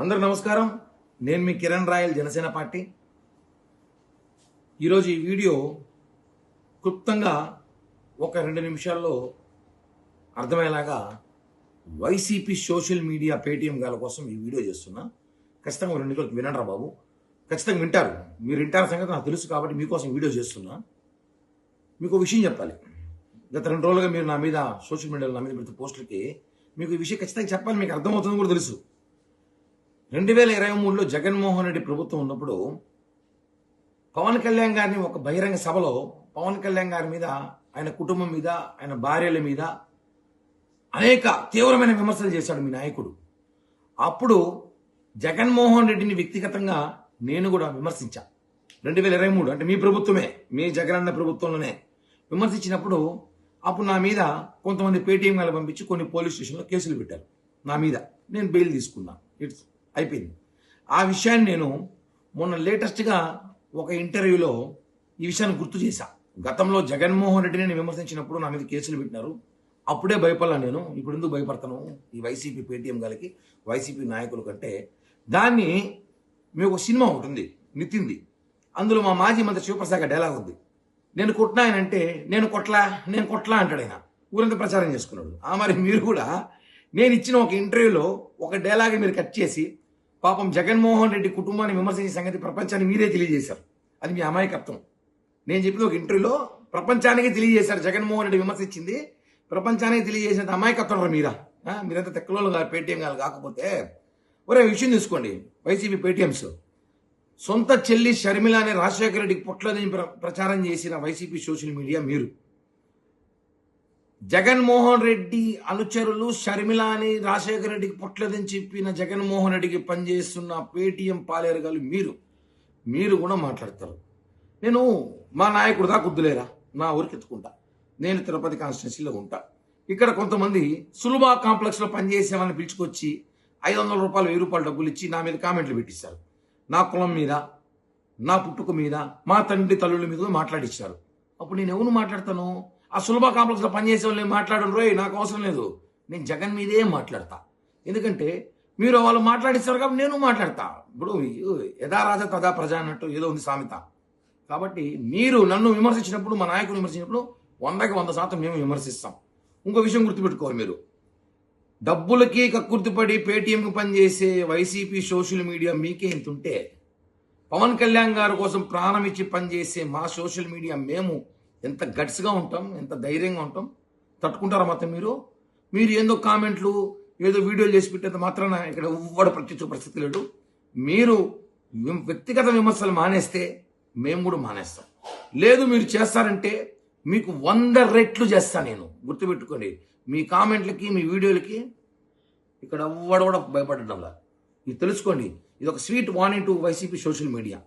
అందరూ నమస్కారం. నేను మీ కిరణ్ రాయల్, జనసేన పార్టీ. ఈరోజు ఈ వీడియో క్లుప్తంగా ఒక 2 నిమిషాల్లో అర్థమయ్యేలాగా వైసీపీ సోషల్ మీడియా పేటీఎం గాల కోసం ఈ వీడియో చేస్తున్నా. ఖచ్చితంగా 2 నిమిషాలు వినండి బాబు. ఖచ్చితంగా వింటారు. మీరు వింటారు సంగతి నాకు తెలుసు కాబట్టి మీకోసం వీడియో చేస్తున్నా. మీకు విషయం చెప్పాలి. గత 2 రోజులుగా మీరు నా మీద సోషల్ మీడియాలో నా మీద పెడుతున్న పోస్టులకి మీకు ఈ విషయం ఖచ్చితంగా చెప్పాలి. మీకు అర్థమవుతుంది కూడా తెలుసు. 2023లో జగన్మోహన్ రెడ్డి ప్రభుత్వం ఉన్నప్పుడు పవన్ కళ్యాణ్ గారిని ఒక బహిరంగ సభలో పవన్ కళ్యాణ్ గారి మీద, ఆయన కుటుంబం మీద, ఆయన భార్యల మీద అనేక తీవ్రమైన విమర్శలు చేశాడు మీ నాయకుడు. అప్పుడు జగన్మోహన్ రెడ్డిని వ్యక్తిగతంగా నేను కూడా విమర్శించా. 2023 అంటే మీ ప్రభుత్వమే, మీ జగనన్న ప్రభుత్వంలోనే విమర్శించినప్పుడు అప్పుడు నా మీద కొంతమంది పేటీఎం గాలు పంపించి కొన్ని పోలీస్ స్టేషన్లో కేసులు పెట్టారు నా మీద. నేను బెయిల్ తీసుకున్నా. ఇట్స్ అయిపోయింది. ఆ విషయాన్ని నేను మొన్న లేటెస్ట్గా ఒక ఇంటర్వ్యూలో ఈ విషయాన్ని గుర్తు చేశా. గతంలో జగన్మోహన్ రెడ్డిని నేను విమర్శించినప్పుడు నా మీద కేసులు పెట్టినారు. అప్పుడే భయపడలా నేను. ఇప్పుడు ఎందుకు భయపడతాను ఈ వైసీపీ పేటీఎం గాలకి, వైసీపీ నాయకుల కంటే? దాన్ని మీకు ఒక సినిమా ఉంటుంది నితింది. అందులో మా మాజీ మంత్రి శివప్రసాద్ డైలాగ్ ఉంది. నేను కొట్టినా ఆయన అంటే నేను కొట్లా అంటాడు. ఆయన ఊరంతా ప్రచారం చేసుకున్నాడు. మరి మీరు కూడా నేను ఇచ్చిన ఒక ఇంటర్వ్యూలో ఒక డైలాగ్ మీరు కట్ చేసి పాపం జగన్మోహన్ రెడ్డి కుటుంబాన్ని విమర్శించే సంగతి ప్రపంచానికి మీరే తెలియజేశారు. అది మీ అమాయకత్వం. నేను చెప్పిన ఒక ఇంటర్వ్యూలో ప్రపంచానికి తెలియజేశారు. జగన్మోహన్ రెడ్డి విమర్శించింది ప్రపంచానికి తెలియజేసినంత అమాయకత్వం మీరా. మీరంతా తెక్కలో పేటీఎం గాలు కాకపోతే ఒరే విషయం తీసుకోండి. వైసీపీ పేటీఎంస్ సొంత చెల్లి షర్మిల అనే రాజశేఖర రెడ్డికి పొట్లని ప్రచారం చేసిన వైసీపీ సోషల్ మీడియా మీరు. జగన్మోహన్ రెడ్డి అనుచరులు షర్మిల అని రాజశేఖర రెడ్డికి పొట్లదని చెప్పిన జగన్మోహన్ రెడ్డికి పనిచేస్తున్న పేటీఎం పాలేరుగాలు మీరు కూడా మాట్లాడతారు. నేను మా నాయకుడు దాకా వద్దులేరా, నా ఊరికి ఎత్తుకుంటా. నేను తిరుపతి కాన్స్టిట్యున్సీలో ఉంటా. ఇక్కడ కొంతమంది సులభ కాంప్లెక్స్లో పనిచేసే వాళ్ళని పిలుచుకొచ్చి 500 రూపాయలు 1000 రూపాయలు డబ్బులు ఇచ్చి నా మీద కామెంట్లు పెట్టిస్తారు. నా కులం మీద, నా పుట్టుక మీద, మా తండ్రి తల్లుల మీద మాట్లాడిచ్చారు. అప్పుడు నేను ఎవరు మాట్లాడతాను? ఆ సులభ కాంప్లెక్స్లో పనిచేసే వాళ్ళు మాట్లాడను రోయ్, నాకు అవసరం లేదు. నేను జగన్ మీదే మాట్లాడతా. ఎందుకంటే మీరు వాళ్ళు మాట్లాడిస్తారు కాబట్టి నేను మాట్లాడతా. ఇప్పుడు యథా రాజా తదా ప్రజ అన్నట్టు ఏదో ఉంది సామెత. కాబట్టి మీరు నన్ను విమర్శించినప్పుడు, మా నాయకుడు విమర్శించినప్పుడు 100కి 100% మేము విమర్శిస్తాం. ఇంకో విషయం గుర్తుపెట్టుకోవాలి మీరు. డబ్బులకి కక్కుర్తిపడి పేటీఎంకి పనిచేసే వైసీపీ సోషల్ మీడియా మీకే ఇంత ఉంటే, పవన్ కళ్యాణ్ గారి కోసం ప్రాణం ఇచ్చి పనిచేసే మా సోషల్ మీడియా మేము ఎంత గట్స్గా ఉంటాం, ఎంత ధైర్యంగా ఉంటాం. తట్టుకుంటారా మొత్తం మీరు ఏందో కామెంట్లు ఏదో వీడియోలు చేసి పెట్టేంత మాత్రాన ఇక్కడ ఎవ్వడు ప్రత్యక్ష పరిస్థితి లేడు. మీరు వ్యక్తిగత విమర్శలు మానేస్తే మేము కూడా మానేస్తాం. లేదు మీరు చేస్తారంటే మీకు 100 రెట్లు చేస్తా నేను. గుర్తుపెట్టుకోండి. మీ కామెంట్లకి, మీ వీడియోలకి ఇక్కడ ఎవ్వడు కూడా భయపడడంలా. ఇది తెలుసుకోండి. ఇది ఒక sweet warning to YCP social media.